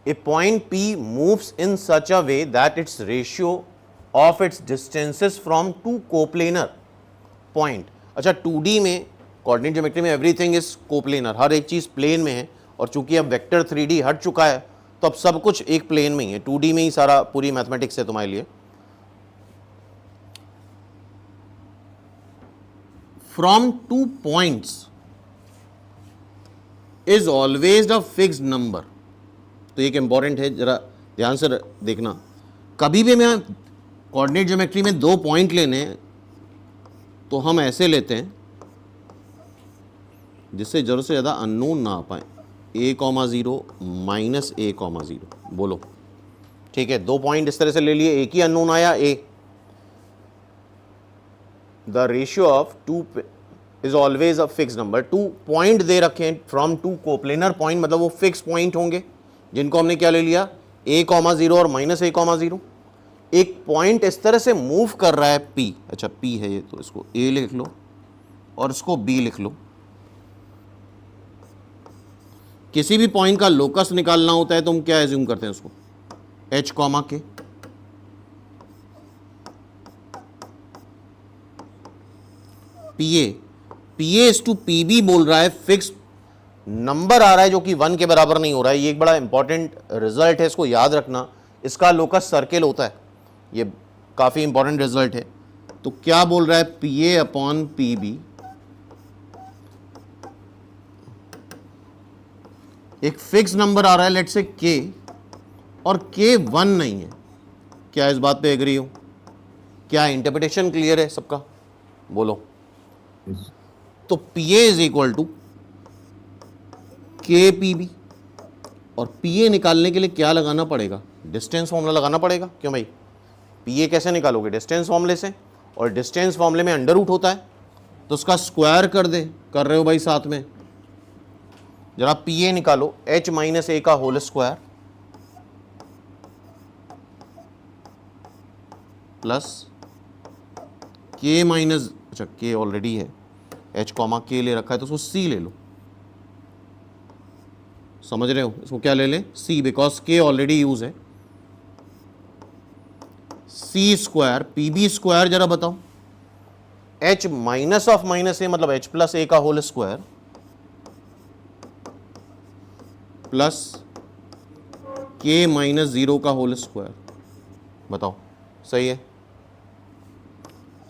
A point P moves in such a way that its ratio of its distances from two coplanar point. अच्छा 2D में coordinate geometry में everything is coplanar, हर एक चीज plane में है, और चूंकि अब वेक्टर 3D हट चुका है तो अब सब कुछ एक प्लेन में ही है, 2D में ही सारा पूरी मैथमेटिक्स है तुम्हारे लिए। From two points is always a fixed number. तो एक इंपॉर्टेंट है, जरा ध्यान से देखना, कभी भी मैं कोऑर्डिनेट ज्योमेट्री में दो पॉइंट लेने हैं तो हम ऐसे लेते हैं जिससे जरूरत से ज़्यादा अननोन ना आ पाए, a,0 माइनस a,0। बोलो ठीक है, दो पॉइंट इस तरह से ले लिए, एक ही अननोन आया a। The ratio of two is always a fix number. Two point दे रखे हैं फ्रॉम टू कोप्लेनर पॉइंट, मतलब वो फिक्स पॉइंट होंगे जिनको हमने क्या ले लिया, a,0 और माइनस a,0। एक पॉइंट इस तरह से मूव कर रहा है P, अच्छा P है ये, तो इसको A लिख लो और इसको B लिख लो। किसी भी पॉइंट का लोकस निकालना होता है तो हम क्या एज्यूम करते हैं उसको, H, K। PA is to PB बोल रहा है, फिक्स नंबर आ रहा है जो कि 1 के बराबर नहीं हो रहा है। ये एक बड़ा इंपॉर्टेंट रिजल्ट है, इसको याद रखना। इसका लोकस सर्किल होता है, ये काफी इंपॉर्टेंट रिजल्ट है। तो क्या बोल रहा है, PA अपॉन PB एक फिक्स नंबर आ रहा है, लेट्स से K, और K 1 नहीं है। क्या इस बात पे एग्री हो? क्या इंटरप्रिटेशन क्लियर है सबका? बोलो। तो PA is equal to KPB, और PA निकालने के लिए क्या लगाना पड़ेगा, डिस्टेंस फॉर्मूला लगाना पड़ेगा। क्यों भाई, PA कैसे निकालोगे, डिस्टेंस फॉर्मूले से, और डिस्टेंस फॉर्मूले में अंडर रूट होता है, तो उसका स्क्वायर कर कर रहे हो भाई साथ में। जरा PA निकालो, H माइनस A का whole square plus K minus, अच्छा K ऑलरेडी है, H K ले रखा है तो उसको C ले लो। समझ रहे हो, इसको क्या ले लें, C, because K already use है। C स्क्वायर, PB स्क्वायर जरा बताओ, H minus of minus A मतलब H प्लस A का whole square plus K minus 0 का होल स्क्वायर। बताओ सही है।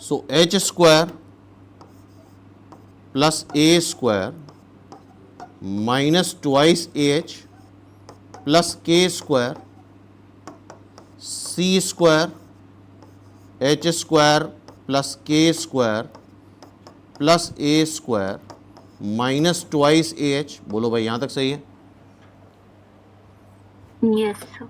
So H square plus A square minus twice AH plus K square, C square H square plus K square plus A square minus twice AH। बोलो भाई, यहां तक सही है? Yes sir.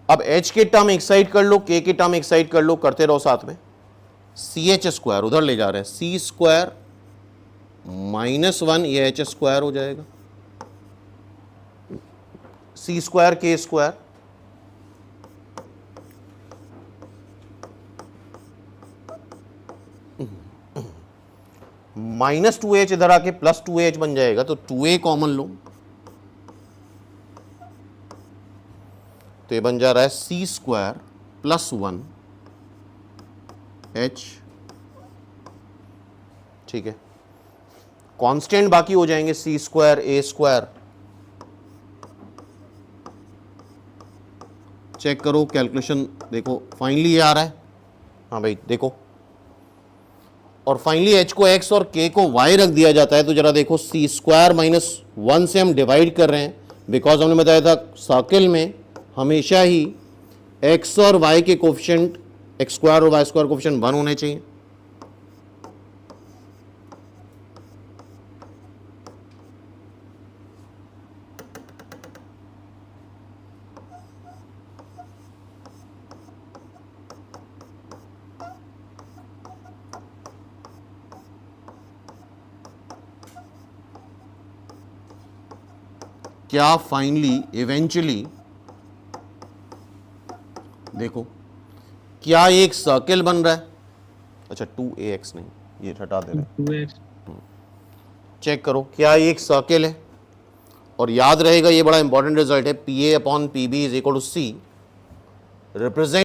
अब H के टर्म एक साइड कर लो, K के टर्म एक साइड कर लो, करते रहो साथ में। CH स्क्वायर उधर ले जा रहे हैं, C स्क्वायर माइनस 1, ये H स्क्वायर हो जाएगा, C square K square minus 2H इधर आके प्लस 2H बन जाएगा, तो 2A कॉमन लो, तो ये बन जा रहा है C स्क्वायर प्लस 1 H। ठीक है, कांस्टेंट बाकी हो जाएंगे C square A square. Check करो कैलकुलेशन, देखो फाइनली ये आ रहा है। हाँ भाई देखो, और फाइनली H को X और K को Y रख दिया जाता है, तो जरा देखो C स्क्वायर माइनस 1 से हम डिवाइड कर रहे हैं, बिकॉज हमने बताया था सर्किल में हमेशा ही X और Y के कोफिशिएंट, X स्क्वायर और Y स्क्वायर कोफिशिएंट 1 होने चाहिए। क्या फाइनली इवेंचुअली देखो, क्या एक सर्किल बन रहा है, अच्छा 2AX नहीं, ये हटा दे रहे हैं। 2x चेक करो क्या ये एक सर्किल है, और याद रहेगा ये बड़ा इंपॉर्टेंट रिजल्ट है, P A upon P B is equal to C represent